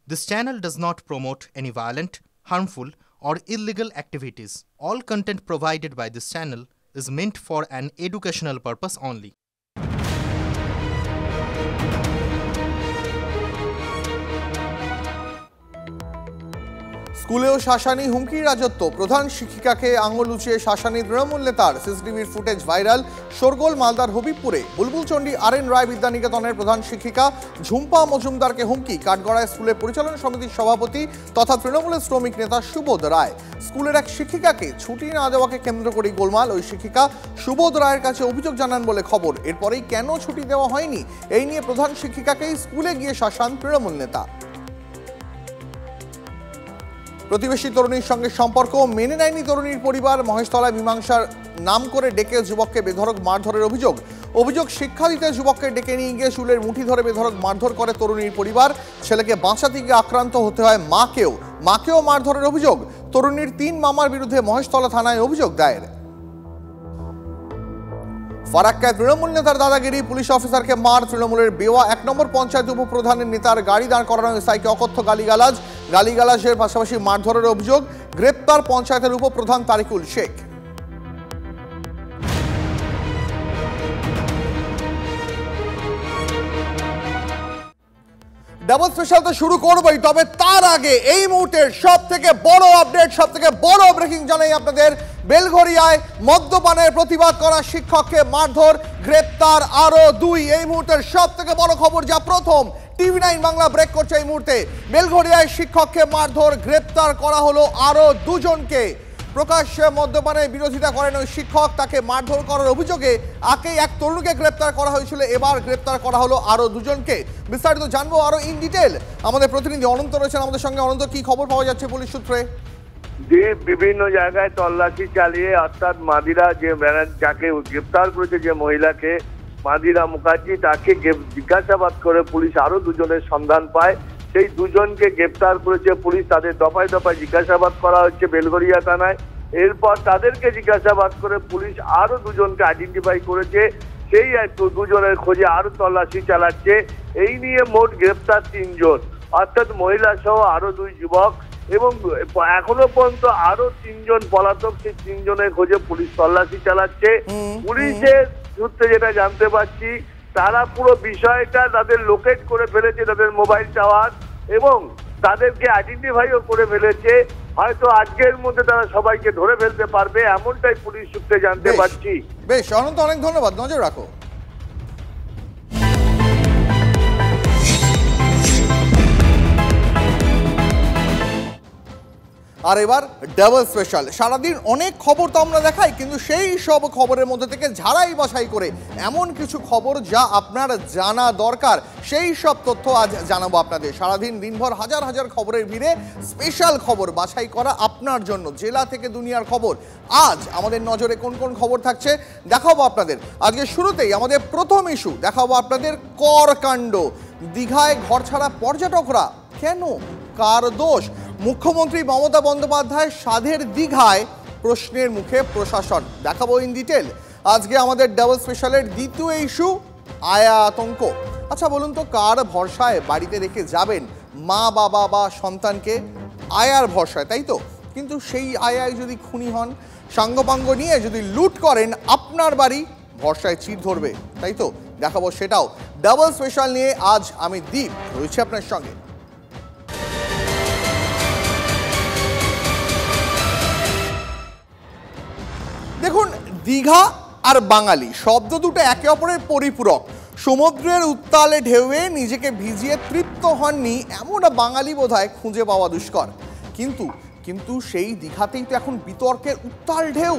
This channel does not promote any violent, harmful, or illegal activities. All content provided by this channel is meant for an educational purpose only. স্কুলেও শাসানি হুমকির রাজত্ব, প্রধান শিক্ষিকাকে আঙুল উঁচিয়ে শাসানি তৃণমূল নেতার, সিসিটিভির footage viral. শোরগোল মালদার হবিবপুরে। বুলবুলচন্ডী আর.এন. রায় বিদ্যানিকেতনের প্রধান শিক্ষিকা ঝুম্পা মজুমদারকে হুমকি। কাঠগড়ায় স্কুলের পরিচালনা সমিতির সভাপতি তথা তৃণমূলের শ্রমিক নেতা সুবোধ রায়। স্কুলের এক শিক্ষিকাকে ছুটি না দেওয়াকে কেন্দ্র করে গোলমাল। ওই শিক্ষিকা সুবোধ রায়ের কাছে অভিযোগ জানান বলে খবর। এরপরেই কেন ছুটি দেওয়া হয়নি এই নিয়ে প্রধান শিক্ষিকাকেই স্কুলে গিয়ে শাসান তৃণমূল নেতা। প্রতিবেশী তরুণীর সঙ্গে সম্পর্ক মেনে নেয়নি তরুণীর পরিবার। মহেশতলায় মীমাংসার নাম করে ডেকে যুবককে বেধড়ক মারধরের অভিযোগ শিক্ষা দিতে যুবককে ডেকে নিয়ে গিয়ে চুলের মুঠি ধরে বেধড়ক মারধর করে তরুণীর পরিবার। ছেলেকে বাঁচাতে গিয়ে আক্রান্ত হতে হয় মাকেও মারধরের অভিযোগ। তরুণীর 3 মামার বিরুদ্ধে মহেশতলা থানায় অভিযোগ দায়ের। ফারাক্কায় তৃণমূল নেতার দাদাগিরি, পুলিশ অফিসারকে মার। তৃণমূলের বেওয়া 1 নম্বর পঞ্চায়েত উপপ্রধানের নেতার গাড়ি দাঁড় করানো, এসআইকে অকথ্য গালিগালাজের পাশাপাশি মারধরের অভিযোগ। গ্রেপ্তার পঞ্চায়েতের উপপ্রধান তারিকুল শেখ। ডাবল স্পেশাল তো শুরু করবোই, তবে তার আগে এই মুহূর্তের সব থেকে বড় আপডেট, সব থেকে বড় ব্রেকিং জানাই আপনাদের। বেলঘরিয়ায় মদ্যপানের প্রতিবাদ করা শিক্ষককে মারধর, গ্রেপ্তার আরো 2। এই মুহূর্তের সব থেকে বড় খবর, যা প্রথম TV9 বাংলা ব্রেক করছে এই মুহূর্তে। বেলঘরিয়ায় শিক্ষককে মারধর, গ্রেপ্তার করা হলো আরো 2 জনকে। প্রকাশ্যে মদ্যপানের বিরোধিতা করেন ওই শিক্ষক, তাকে মারধর করার অভিযোগে আগেই এক তরুণকে গ্রেপ্তার করা হয়েছিল, এবার গ্রেপ্তার করা হলো আরো 2 জনকে। বিস্তারিত জানবো আরো ইন ডিটেল। আমাদের প্রতিনিধি অনন্ত রয়েছেন আমাদের সঙ্গে। অনন্ত, কি খবর পাওয়া যাচ্ছে পুলিশ সূত্রে? যে বিভিন্ন জায়গায় তল্লাশি চালিয়ে, অর্থাৎ মাদিরা যাকে গ্রেপ্তার করেছে, যে মহিলাকে মাদিরা মুখার্জি, তাকে জিজ্ঞাসাবাদ করে পুলিশ আরো 2 জনের সন্ধান পায়। সেই 2 জনকে গ্রেপ্তার করেছে পুলিশ। তাদের দফায় দফায় জিজ্ঞাসাবাদ করা হচ্ছে বেলঘরিয়া থানায়। এরপর তাদেরকে জিজ্ঞাসাবাদ করে পুলিশ আরো 2 জনকে আইডেন্টিফাই করেছে। সেই 2 জনের খোঁজে আরো তল্লাশি চালাচ্ছে। এই নিয়ে মোট গ্রেপ্তার 3 জন, অর্থাৎ মহিলা সহ আরো 2 যুবক, এবং এখনো পর্যন্ত আরো 3 জন পলাতক। সেই 3 জনের খোঁজে পুলিশ তল্লাশি চালাচ্ছে। পুলিশের সূত্রে যেটা জানতে পারছি, তারা পুরো বিষয়টা তাদের লোকেট করে ফেলেছে, তাদের মোবাইল টাওয়ার, এবং তাদেরকে আইডেন্টিফাইও করে ফেলেছে। হয়তো আজকের মধ্যে তারা সবাইকে ধরে ফেলতে পারবে, এমনটাই পুলিশ সূত্রে জানতে পারছি। বেশ অনন্ত, অনেক ধন্যবাদ, নজর রাখো। আর এবার ডাবল স্পেশাল। সারাদিন অনেক খবর তো আমরা দেখাই, কিন্তু সেই সব খবরের মধ্যে থেকে ঝাড়াই বাছাই করে এমন কিছু খবর যা আপনার জানা দরকার, সেই সব তথ্য আজ জানাবো আপনাদের। সারাদিন দিনভর হাজার হাজার খবরের ভিড়ে স্পেশাল খবর বাছাই করা আপনার জন্য, জেলা থেকে দুনিয়ার খবর। আজ আমাদের নজরে কোন কোন খবর থাকছে দেখাবো আপনাদের। আজকে শুরুতেই আমাদের প্রথম ইস্যু দেখাবো আপনাদের, করকাণ্ড। দীঘায় ঘরছাড়া পর্যটকরা কেন, কার দোষ? মুখ্যমন্ত্রী মমতা বন্দ্যোপাধ্যায় সাধের দীঘায়, প্রশ্নের মুখে প্রশাসন। দেখাবো ইন ডিটেল। আজকে আমাদের ডাবল স্পেশালের দ্বিতীয় ইস্যু, আয়া আতঙ্ক। আচ্ছা বলুন তো, কার ভরসায় বাড়িতে রেখে যাবেন মা বাবা বা সন্তানকে? আয়ার ভরসায়, তাই তো? কিন্তু সেই আয়ায় যদি খুনি হন, সাঙ্গপাঙ্গ নিয়ে যদি লুট করেন, আপনার বাড়ি ভরসায় চির ধরবে, তাই তো? দেখাবো সেটাও। ডাবল স্পেশাল নিয়ে আজ আমি দীপ রয়েছে আপনার সঙ্গে। দেখুন, দীঘা আর বাঙালি শব্দ দুটো একে অপরের পরিপূরক। সমুদ্রের উত্তালে ঢেউয়ে নিজেকে ভিজিয়ে তৃপ্ত হননি এমন বাঙালি বোধহয় খুঁজে পাওয়া দুষ্কর। কিন্তু সেই দীঘাতেই তো এখন বিতর্কের উত্তাল ঢেউ।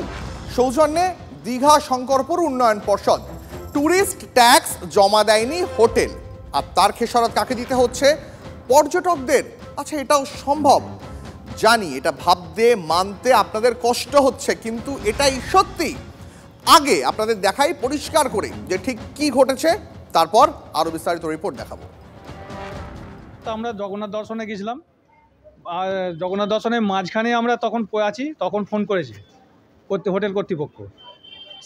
সৌজন্যে দীঘা শঙ্করপুর উন্নয়ন পর্ষদ। ট্যুরিস্ট ট্যাক্স জমা দেয়নি হোটেল, আর তার খেসারত কাকে দিতে হচ্ছে? পর্যটকদের। আচ্ছা, এটাও সম্ভব? জানি এটা ভাবতে মানতে আপনাদের কষ্ট হচ্ছে, কিন্তু এটাই সত্যি। আগে আপনাদের দেখাই পরিষ্কার করে যে ঠিক কি ঘটেছে, তারপর আরো বিস্তারিত রিপোর্ট দেখাবো। আমরা জগন্নাথ দর্শনে গেছিলাম, আর জগন্নাথ দর্শনের মাঝখানে আমরা তখন আছি, তখন ফোন করেছি হোটেল কর্তৃপক্ষ।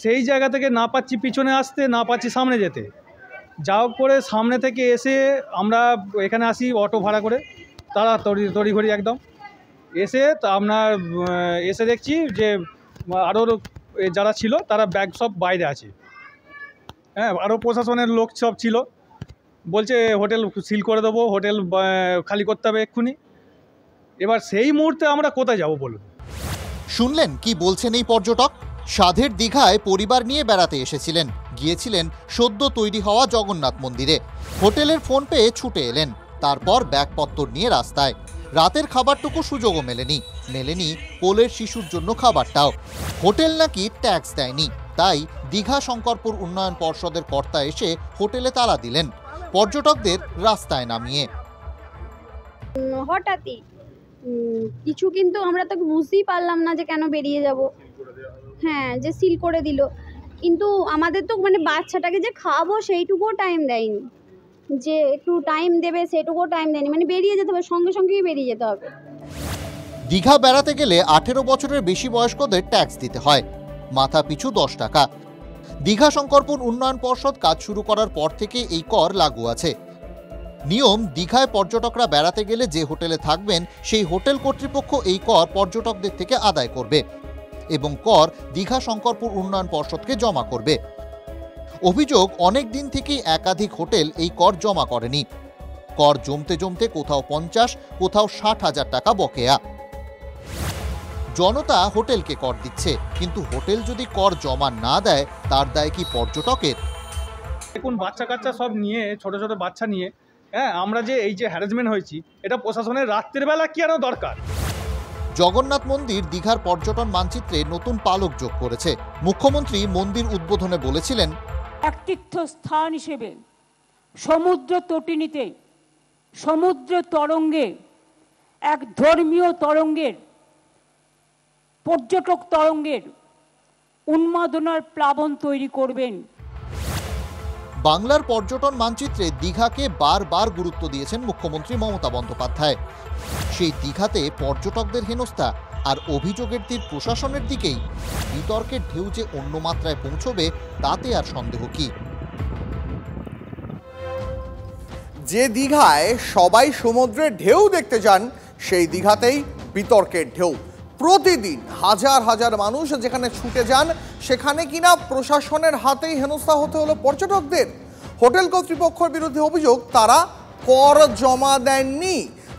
সেই জায়গা থেকে না পাচ্ছি পিছনে আসতে, না পাচ্ছি সামনে যেতে। যা হোক করে সামনে থেকে এসে আমরা এখানে আসি অটো ভাড়া করে। তারা তড়িঘড়ি একদম এসে তা আপনার এসে দেখছি যে আরও যারা ছিল তারা ব্যাগ সব বাইরে আছে। হ্যাঁ, আরও প্রশাসনের লোক সব ছিল, বলছে হোটেল সিল করে দেবো, হোটেল খালি করতে হবে এক্ষুনি। এবার সেই মুহূর্তে আমরা কোথায় যাব বলুন? শুনলেন কি বলছেন এই পর্যটক? সাধের দীঘায় পরিবার নিয়ে বেড়াতে এসেছিলেন, গিয়েছিলেন সদ্য তৈরি হওয়া জগন্নাথ মন্দিরে। হোটেলের ফোন পেয়ে ছুটে এলেন, তারপর ব্যাগপত্তর নিয়ে রাস্তায়। রাতের খাবারটুকু সুযোগও মেলেনি কোলের শিশুর জন্য খাবারটাও। হোটেল নাকি ট্যাক্স দেয়নি, তাই দীঘা শঙ্করপুর উন্নয়ন পর্ষদের কর্তা এসে হোটেলে তালা দিলেন, পর্যটকদের রাস্তায় নামিয়ে। হঠাৎই কিছু, কিন্তু আমরা তো বুঝতেই পারলাম না যে কেন বেরিয়ে যাব। হ্যাঁ, যে সিল করে দিল, কিন্তু আমাদের তো মানে বাচ্চাটাকে যে খাওয়াবো সেইটুকুও টাইম দেয়নি, যে একটু টাইম দেবে সেটুকুও টাইম দেয়নি, মানে বেরিয়ে যেতে হবে, সঙ্গে সঙ্গেই বেরিয়ে যেতে হবে। দীঘা বেড়াতে গেলে 18 বছরের বেশি বয়স্কদের ট্যাক্স দিতে হয়, মাথা পিছু 10 টাকা। দীঘা শঙ্করপুর উন্নয়ন পর্ষদ কাজ শুরু করার পর থেকে এই কর লাগু আছে। নিয়ম, দীঘায় পর্যটকরা বেড়াতে গেলে যে হোটেলে থাকবেন সেই হোটেল কর্তৃপক্ষ এই কর পর্যটকদের থেকে আদায় করবে এবং কর দীঘা শঙ্করপুর উন্নয়ন পর্ষদকে জমা করবে। অভিযোগ, অনেক দিন থেকেই একাধিক হোটেল এই কর জমা করেনি। কর জমতে কোথাও 50, কোথাও 60,000 টাকা বকেয়া। জনতা হোটেলকে কর দিচ্ছে, কিন্তু হোটেল যদি কর জমা না দেয় তার দায় কি পর্যটকের? দেখুন, বাচ্চা কাচ্চা সব নিয়ে, ছোট ছোট বাচ্চা নিয়ে, হ্যাঁ, আমরা যে এই যে হ্যারাসমেন্ট হয়েছি, এটা প্রশাসনের রাত্রের বেলা কি আরও দরকার? জগন্নাথ মন্দির দীঘার পর্যটন মানচিত্রে নতুন পালক যোগ করেছে। মুখ্যমন্ত্রী মন্দির উদ্বোধনে বলেছিলেন, এক তীর্থস্থান হিসেবে সমুদ্র তটিনীতে, সমুদ্র তরঙ্গে, এক ধর্মীয় তরঙ্গের, পর্যটক তরঙ্গের উন্মাদনার প্লাবন তৈরি করবেন। বাংলার পর্যটন মানচিত্রে দীঘাকে বারবার গুরুত্ব দিয়েছেন মুখ্যমন্ত্রী মমতা বন্দ্যোপাধ্যায়। সেই দীঘাতে পর্যটকদের হেনস্থা আর অভিযোগের তীর প্রশাসনের দিকেই। বিতর্কের ঢেউ যে অন্য মাত্রায় পৌঁছবে তাতে আর সন্দেহ কি? যে দীঘায় সবাই সমুদ্রের ঢেউ দেখতে যান, সেই দীঘাতেই বিতর্কের ঢেউ। প্রতিদিন হাজার হাজার মানুষ যেখানে ছুটে যান, সেখানে কিনা প্রশাসনের হাতেই হেনস্থা হতে হলো পর্যটকদের। হোটেল কর্তৃপক্ষের বিরুদ্ধে অভিযোগ, তারা কর জমা দেননি।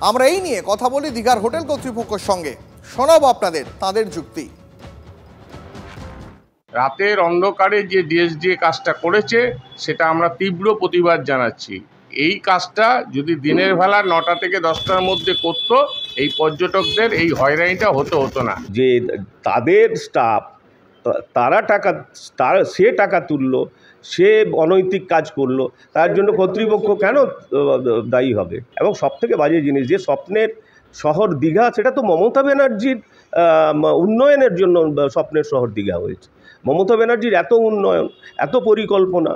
আমরা এই নিয়ে কথা বলি দীঘার হোটেল কর্তৃপক্ষের সঙ্গে, শোনাবো আপনাদের তাদের যুক্তি। রাতের অন্ধকারে যে ডিএসডিএ কাজটা করেছে সেটা আমরা তীব্র প্রতিবাদ জানাচ্ছি। এই কাজটা যদি দিনের বেলা 9টা থেকে 10টার মধ্যে করতো, এই পর্যটকদের এই হয়রানিটা হতো না। যে তাদের স্টাফ, সে টাকা তুললো, সে অনৈতিক কাজ করলো, তার জন্য কর্তৃপক্ষ কেন দায়ী হবে? এবং সবথেকে বাজে জিনিস, যে স্বপ্নের শহর দীঘা, সেটা তো মমতা ব্যানার্জির উন্নয়নের জন্য স্বপ্নের শহর দীঘা হয়েছে। মমতা ব্যানার্জির এত উন্নয়ন, এত পরিকল্পনা,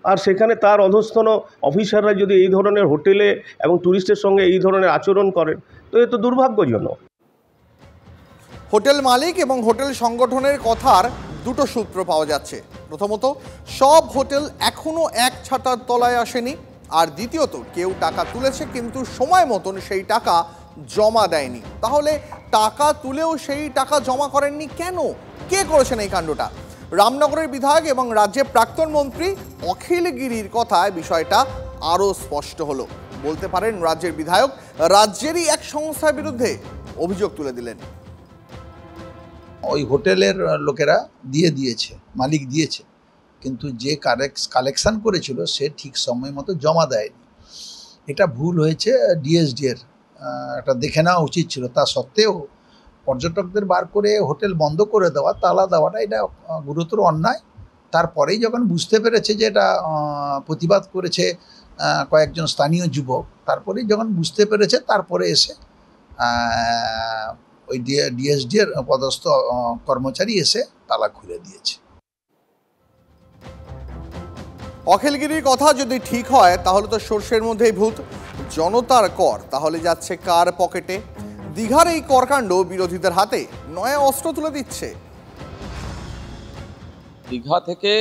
আর সেখানে তার অধস্তন অফিসাররা যদি এই ধরনের হোটেলে এবং ট্যুরিস্টের সঙ্গে এই ধরনের আচরণ করেন, তো এ তো দুর্ভাগ্যজনক। হোটেল মালিক এবং হোটেল সংগঠনের কথার দুটো সূত্র পাওয়া যাচ্ছে। প্রথমত, সব হোটেল এখনো এক ছাতার তলায় আসেনি, আর দ্বিতীয়ত, কেউ টাকা তুলেছে কিন্তু সময় মতন সেই টাকা জমা দেয়নি। তাহলে টাকা তুলেও সেই টাকা জমা করেননি কেন? কে করেছেন এই কাণ্ডটা? রামনগরের বিধায়ক এবং রাজ্যের প্রাক্তন মন্ত্রী অখিল গিরির কথায় বিষয়টা আরও স্পষ্ট হলো। বলতে পারেন রাজ্যের বিধায়ক রাজ্যেরই এক সংস্থার বিরুদ্ধে অভিযোগ তুলে দিলেন। ওই হোটেলের লোকেরা দিয়েছে, মালিক দিয়েছে, কিন্তু যে কালেকশন করেছিল সে ঠিক সময় মতো জমা দেয়নি। এটা ভুল হয়েছে ডিএসডিএর, এটা দেখে নেওয়া উচিত ছিল। তা সত্ত্বেও পর্যটকদের বার করে হোটেল বন্ধ করে দেওয়া, তালা দেওয়াটা, এটা গুরুতর অন্যায়। তারপরেই যখন বুঝতে পেরেছে যে এটা প্রতিবাদ করেছে কয়েকজন স্থানীয় যুবক, তারপরেই যখন বুঝতে পেরেছে, তারপরে এসে ওই ডিএসডিএর পদস্থ কর্মচারী এসে তালা খুলে দিয়েছে। অখিলগিরির কথা যদি ঠিক হয়, তাহলে তো সর্ষের মধ্যেই ভূত। জনতার কর তাহলে যাচ্ছে কার পকেটে? দীঘার এই করকাণ্ড বিরোধীদের হাতে নয়া অস্ত্র তুলে দিচ্ছে। দীঘা থেকে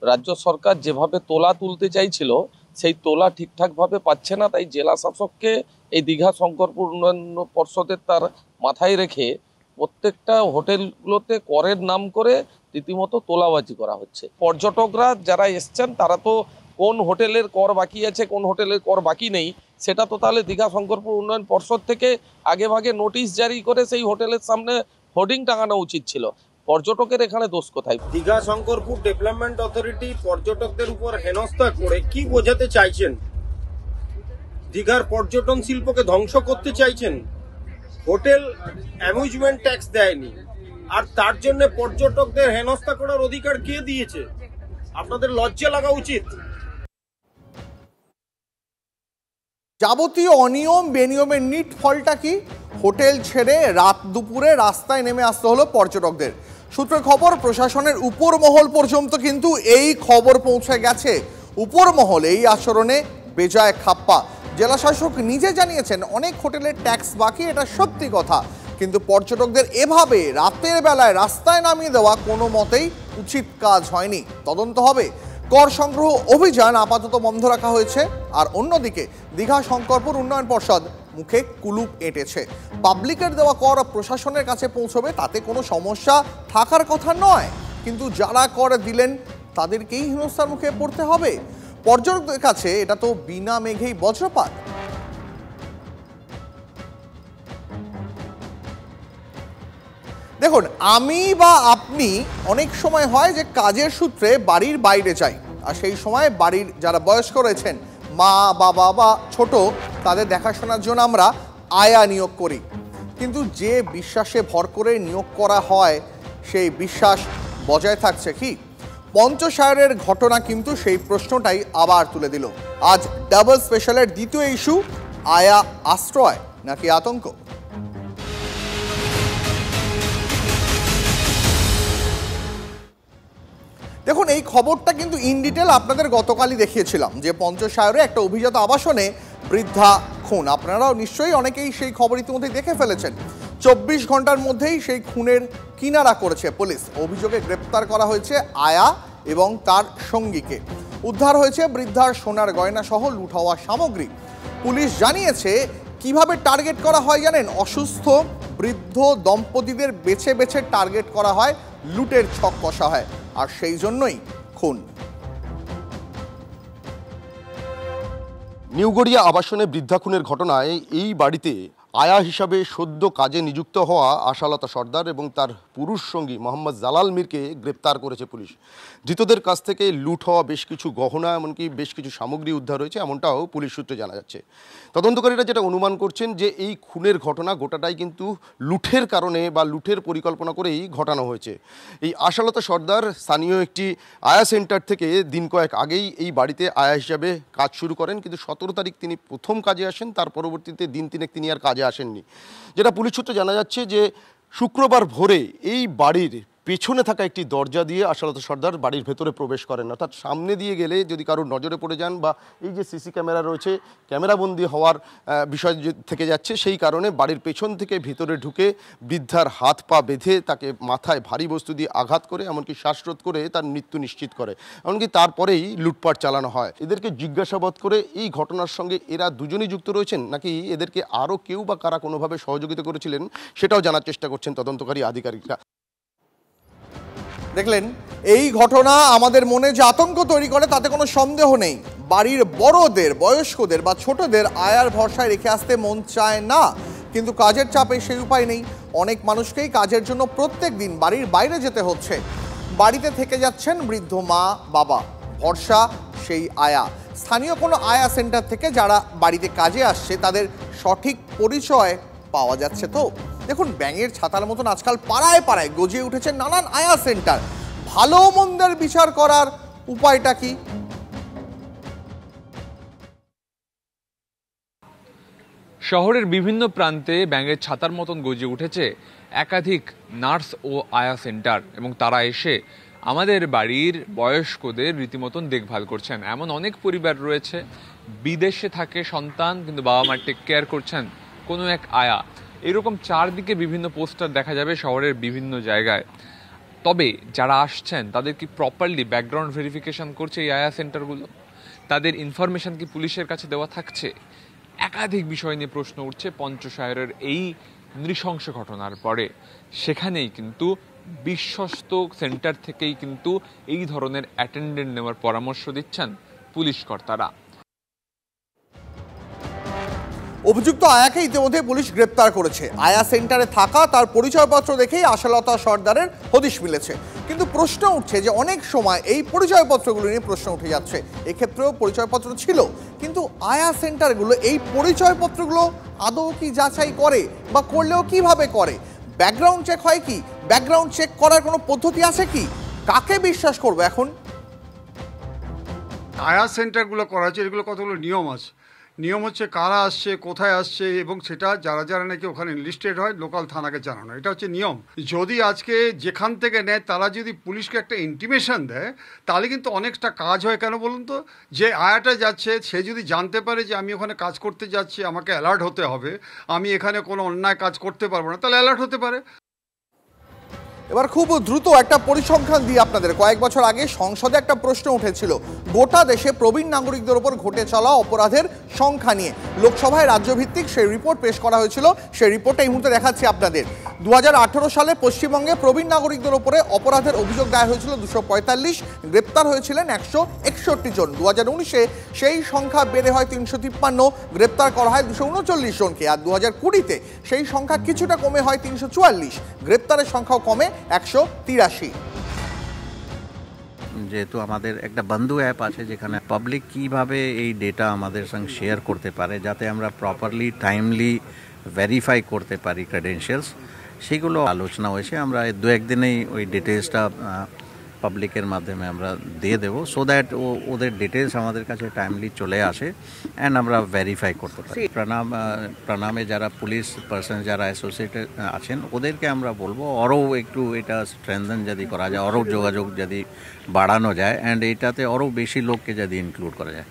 রাজ্য সরকার যেভাবে তোলা তুলতে চাইছিল, সেই তোলা ঠিকঠাকভাবে পাচ্ছে না, তাই জেলা শাসককে এই দীঘা শঙ্করপুর উন্নয়ন পর্ষদের তার মাথায় রেখে প্রত্যেকটা হোটেলগুলোতে করের নাম করে রীতিমতো তোলাবাজি করা হচ্ছে। পর্যটকরা যারা এসছেন তারা তো কোন হোটেলের কর বাকি আছে কোন হোটেলের কর বাকি নেই সেটা তো তাহলে দীঘা শঙ্করপুর উন্নয়ন পর্ষদ থেকে আগে ভাগে নোটিশ জারি করে সেই হোটেলের সামনে হোর্ডিং টাঙানো উচিত ছিল। পর্যটকের এখানে দোষ কোথায়? দীঘা শঙ্করপুর ডেভেলপমেন্ট অথরিটি পর্যটকদের উপর হেনস্থা করে কি বোঝাতে চাইছেন? দীঘার পর্যটন শিল্পকে ধ্বংস করতে চাইছেন? হোটেল অ্যামিউজমেন্ট ট্যাক্স দেয়নি, আর তার জন্য পর্যটকদের হেনস্থা করার অধিকার কে দিয়েছে? আপনাদের লজ্জা লাগা উচিত। যাবতীয় অনিয়ম বেনিয়মের নিট ফলটা কি? হোটেল ছেড়ে রাত দুপুরে রাস্তায় নেমে আসতে হলো পর্যটকদের। সূত্রের খবর, প্রশাসনের উপর মহল পর্যন্ত কিন্তু এই খবর পৌঁছে গেছে। উপর মহল এই আচরণে বেজায় খাপ্পা। জেলাশাসক নিজে জানিয়েছেন অনেক হোটেলের ট্যাক্স বাকি, এটা সত্যি কথা, কিন্তু পর্যটকদের এভাবে রাতের বেলায় রাস্তায় নামিয়ে দেওয়া কোনো মতেই উচিত কাজ হয়নি। তদন্ত হবে। কর সংগ্রহ অভিযান আপাতত বন্ধ রাখা হয়েছে। আর অন্যদিকে দীঘা শঙ্করপুর উন্নয়ন পর্ষদ মুখে কুলুপ এঁটেছে। পাবলিকের দেওয়া কর প্রশাসনের কাছে পৌঁছবে, তাতে কোনো সমস্যা থাকার কথা নয়, কিন্তু যারা কর দিলেন তাদেরকেই হেনস্থার মুখে পড়তে হবে। পর্যটকদের কাছে এটা তো বিনা মেঘেই বজ্রপাত। দেখুন, আমি বা আপনি অনেক সময় হয় যে কাজের সূত্রে বাড়ির বাইরে যাই, আর সেই সময় বাড়ির যারা বয়স্ক রয়েছেন, মা বাবা বা ছোট, তাদের দেখাশোনার জন্য আমরা আয়া নিয়োগ করি। কিন্তু যে বিশ্বাসে ভর করে নিয়োগ করা হয় সেই বিশ্বাস বজায় থাকছে কি? পঞ্চশায়রের ঘটনা কিন্তু সেই প্রশ্নটাই আবার তুলে দিল। আজ ডাবল স্পেশালের দ্বিতীয় ইস্যু, আয়া আশ্রয় নাকি আতঙ্ক? দেখুন, এই খবরটা কিন্তু ইন ডিটেল আপনাদের গতকালই দেখিয়েছিলাম যে পঞ্চশায়রে একটা অভিজাত আবাসনে বৃদ্ধা খুন। আপনারাও নিশ্চয়ই অনেকেই সেই খবর ইতিমধ্যেই দেখে ফেলেছেন। 24 ঘন্টার মধ্যেই সেই খুনের কিনারা করেছে পুলিশ। অভিযোগে গ্রেপ্তার করা হয়েছে আয়া এবং তার সঙ্গীকে। উদ্ধার হয়েছে বৃদ্ধার সোনার গয়না সহ লুট হওয়া সামগ্রী। পুলিশ জানিয়েছে কিভাবে টার্গেট করা হয় জানেন? অসুস্থ বৃদ্ধ দম্পতিদের বেছে বেছে টার্গেট করা হয়, লুটের ছক কষা হয়, আর সেই জন্যই খুন। নিউগড়িয়া আবাসনে বৃদ্ধা খুনের ঘটনায় এই বাড়িতে আয়া হিসাবে সদ্য কাজে নিযুক্ত হওয়া আশালতা সর্দার এবং তার পুরুষ সঙ্গী মোহাম্মদ জালাল মিরকে গ্রেপ্তার করেছে পুলিশ। ধৃতদের কাছ থেকে লুট হওয়া বেশ কিছু গহনা, এমনকি বেশ কিছু সামগ্রী উদ্ধার হয়েছে, এমনটাও পুলিশ সূত্রে জানা যাচ্ছে। তদন্তকারীরা যেটা অনুমান করছেন যে এই খুনের ঘটনা গোটাটাই কিন্তু লুঠের কারণে বা লুঠের পরিকল্পনা করেই ঘটানো হয়েছে। এই আশালতা সর্দার স্থানীয় একটি আয়া সেন্টার থেকে দিন কয়েক আগেই এই বাড়িতে আয়া হিসাবে কাজ শুরু করেন, কিন্তু 17 তারিখ তিনি প্রথম কাজে আসেন, তার পরবর্তীতে দিন তিনেক তিনি আর কাজে আসেননি। যেটা পুলিশ সূত্রে জানা যাচ্ছে যে শুক্রবার ভোরে এই বাড়ির পেছনে থাকা একটি দরজা দিয়ে আশালতা সর্দার বাড়ির ভেতরে প্রবেশ করেন। অর্থাৎ সামনে দিয়ে গেলে যদি কারোর নজরে পড়ে যান, বা এই যে সিসি ক্যামেরা রয়েছে, ক্যামেরাবন্দি হওয়ার বিষয় থেকে যাচ্ছে, সেই কারণে বাড়ির পেছন থেকে ভিতরে ঢুকে বৃদ্ধার হাত পা বেঁধে তাকে মাথায় ভারী বস্তু দিয়ে আঘাত করে, এমনকি শ্বাসরোধ করে তার মৃত্যু নিশ্চিত করে। এমনকি তারপরেই লুটপাট চালানো হয়। এদেরকে জিজ্ঞাসাবাদ করে এই ঘটনার সঙ্গে এরা দুজনই যুক্ত রয়েছেন নাকি এদেরকে আরও কেউ বা কারা কোনোভাবে সহযোগিতা করেছিলেন সেটাও জানার চেষ্টা করছেন তদন্তকারী আধিকারিকরা। দেখলেন, এই ঘটনা আমাদের মনে যে আতঙ্ক তৈরি করে তাতে কোনো সন্দেহ নেই। বাড়ির বড়দের, বয়স্কদের বা ছোটদের আয়ার ভরসায় রেখে আসতে মন চায় না, কিন্তু কাজের চাপে সেই উপায় নেই। অনেক মানুষকেই কাজের জন্য প্রত্যেক দিন বাড়ির বাইরে যেতে হচ্ছে। বাড়িতে থেকে যাচ্ছেন বৃদ্ধ মা বাবা, ভরসা সেই আয়া। স্থানীয় কোনো আয়া সেন্টার থেকে যারা বাড়িতে কাজে আসছে তাদের সঠিক পরিচয় পাওয়া যাচ্ছে তো? দেখুন, ব্যাঙের ছাতার মতন আজকাল পাড়ায় পাড়ায় গজিয়ে উঠেছে নানান আয়া সেন্টার। ভালো মন্দের বিচার করার উপায়টা কি? শহরের বিভিন্ন প্রান্তে ব্যাঙের ছাতার মতন গজিয়ে উঠেছে একাধিক নার্স ও আয়া সেন্টার, এবং তারা এসে আমাদের বাড়ির বয়স্কদের রীতিমতন দেখভাল করছেন। এমন অনেক পরিবার রয়েছে, বিদেশে থাকে সন্তান, কিন্তু বাবা মা টেক কেয়ার করছেন কোনো এক আয়া। এরকম চারদিকে বিভিন্ন পোস্টার দেখা যাবে শহরের বিভিন্ন জায়গায়। তবে যারা আসছেন তাদের কি প্রপারলি ব্যাকগ্রাউন্ড ভেরিফিকেশন করছে এই আয়া সেন্টারগুলো? তাদের ইনফরমেশন কি পুলিশের কাছে দেওয়া থাকছে? একাধিক বিষয় নিয়ে প্রশ্ন উঠছে পঞ্চশায়রের এই নৃশংস ঘটনার পরে। সেখানেই কিন্তু বিশ্বস্ত সেন্টার থেকেই কিন্তু এই ধরনের অ্যাটেন্ডেন্ট নেওয়ার পরামর্শ দিচ্ছেন পুলিশ কর্তারা। অভিযুক্ত আয়াকে ইতিমধ্যে পুলিশ গ্রেপ্তার করেছে। আয়া সেন্টারে থাকা তার পরিচয়পত্র দেখেই আশালতা সর্দারের হদিশ মিলেছে। কিন্তু প্রশ্ন উঠছে যে অনেক সময় এই পরিচয়পত্রগুলো নিয়ে প্রশ্ন উঠে যাচ্ছে। এক্ষেত্রেও পরিচয়পত্র ছিল, কিন্তু আয়া সেন্টারগুলো এই পরিচয়পত্রগুলো আদৌ কি যাচাই করে, বা করলেও কিভাবে করে? ব্যাকগ্রাউন্ড চেক হয় কি? ব্যাকগ্রাউন্ড চেক করার কোনো পদ্ধতি আছে কি? কাকে বিশ্বাস করবো এখন? আয়া সেন্টারগুলো করা হচ্ছে, এগুলো কতগুলো নিয়ম আছে। নিয়ম হচ্ছে কারা আসছে, কোথায় আসছে, এবং সেটা যারা যারা নাকি ওখানে লিস্টেড হয় লোকাল থানাকে জানানো, এটা হচ্ছে নিয়ম। যদি আজকে যেখান থেকে নেয় তারা যদি পুলিশকে একটা ইন্টিমেশন দেয়, তাহলে কিন্তু অনেকটা কাজ হয়। কেন বলুন তো? যে আয়াটা যাচ্ছে সে যদি জানতে পারে যে আমি ওখানে কাজ করতে যাচ্ছি, আমাকে অ্যালার্ট হতে হবে, আমি এখানে কোনো অন্যায় কাজ করতে পারবো না, তাহলে অ্যালার্ট হতে পারে। এবার খুব দ্রুত একটা পরিসংখ্যান দিয়ে আপনাদের। কয়েক বছর আগে সংসদে একটা প্রশ্ন উঠেছিল গোটা দেশে প্রবীণ নাগরিকদের উপর ঘটে চলা অপরাধের সংখ্যা নিয়ে। লোকসভায় রাজ্যভিত্তিক সেই রিপোর্ট পেশ করা হয়েছিল। সেই রিপোর্টটা এই মুহূর্তে দেখাচ্ছি আপনাদের। 2018 সালে পশ্চিমবঙ্গে প্রবীণ নাগরিকদের উপরে অপরাধের অভিযোগ দায়ের হয়েছিল 245, গ্রেপ্তার হয়েছিলেন 161 জন। 2019-এ সেই সংখ্যা বেড়ে হয় 353, গ্রেপ্তার করা হয় 239 জনকে। আর 2020-তে সেই সংখ্যা কিছুটা কমে হয় 344, গ্রেপ্তারের সংখ্যাও কমে 183। যেহেতু আমাদের একটা বন্ধু অ্যাপ আছে যেখানে পাবলিক কিভাবে এই ডেটা আমাদের সঙ্গে শেয়ার করতে পারে, যাতে আমরা প্রপারলি টাইমলি ভেরিফাই করতে পারি ক্রেডেনশিয়ালস, সেগুলো আলোচনা হয়েছে। আমরা 2-1 দিনেই ওই ডিটেলসটা পাবলিকের মাধ্যমে আমরা দিয়ে দেবো, সো দ্যাট ওদের ডিটেলস আমাদের কাছে টাইমলি চলে আসে অ্যান্ড আমরা ভেরিফাই করতে পারি। প্রণামে যারা পুলিশ পার্সন যারা অ্যাসোসিয়েটেড আছেন ওদেরকে আমরা বলবো আরও একটু এটা স্ট্রেনথেন যদি করা যায়, আরও যোগাযোগ যদি বাড়ানো যায়, অ্যান্ড এটাতে আরও বেশি লোককে যদি ইনক্লুড করা যায়।